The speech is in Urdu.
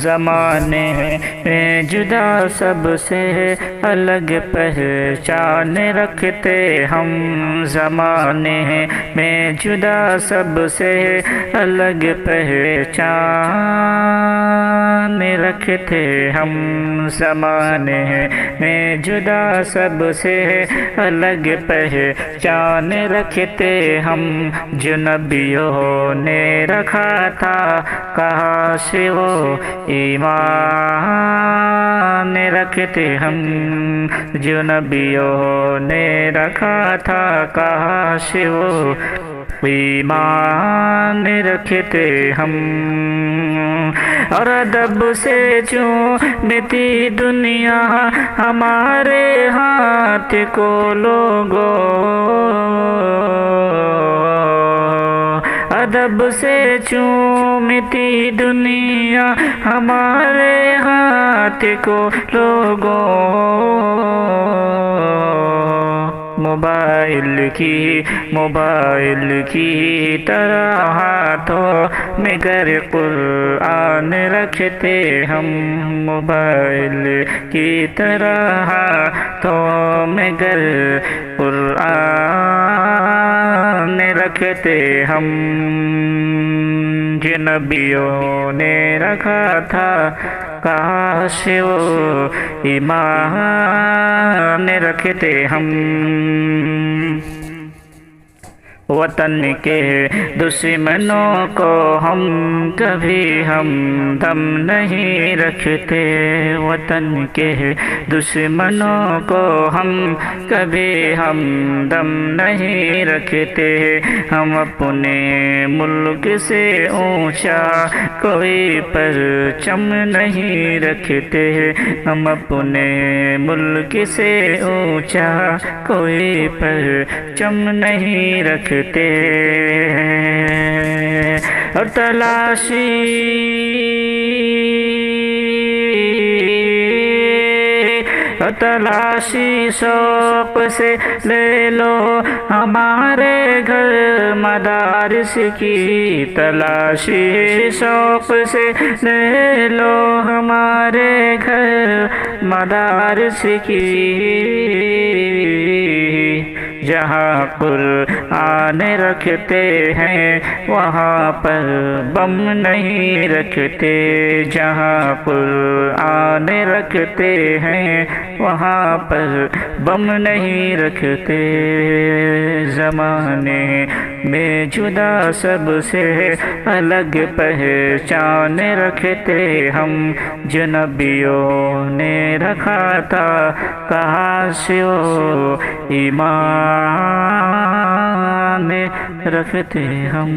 زمانے میں جدا سب سے الگ پہچان رکھتے ہم، زمانے میں جدا سب سے الگ پہچان رکھتے ہم، زمانے میں جدا سب سے الگ پہچان رکھتے ہم، جو نبیوں نے رکھا تھا کہاں سے وہ ایمان رکھتے ہم، جو نبیوں نے رکھا تھا کہاں سے وہ ایمان رکھتے ہم، اور ادب سے چومتی دنیا ہمارے ہاتھ کو لوگوں، ادب سے چومتی دنیا ہمارے ہاتھ کو لوگوں، موبائل کی طرح ہاتھوں میں گر قرآن رکھتے ہم، موبائل کی طرح ہاتھوں میں گر قرآن رکھتے ہم، جو نبیوں نے رکھا تھا کاش وہ ایمان رکھتے ہم، وطن کے دشمنوں کو ہم کبھی ہمدم نہیں رکھتے، وطن کے دشمنوں کو ہم کبھی ہمدم نہیں رکھتے، ہم اپنے ملک سے اونچا کوئی پرچم نہیں رکھتے، ہم اپنے ملک سے اونچا کوئی پرچم نہیں رکھتے، اور تلاشی شوق سے لے لو ہمارے گھر مدارس کی، تلاشی شوق سے لے لو ہمارے گھر مدارس کی، جہاں قرآن رکھتے ہیں وہاں پر بم نہیں رکھتے، جہاں قرآن رکھتے ہیں وہاں پر بم نہیں رکھتے، زمانے میں جدا سب سے الگ پہچان رکھتے ہم، جو نبیوں نے رکھا تھا کہاں سے وہ ایمان رکھتے ہم۔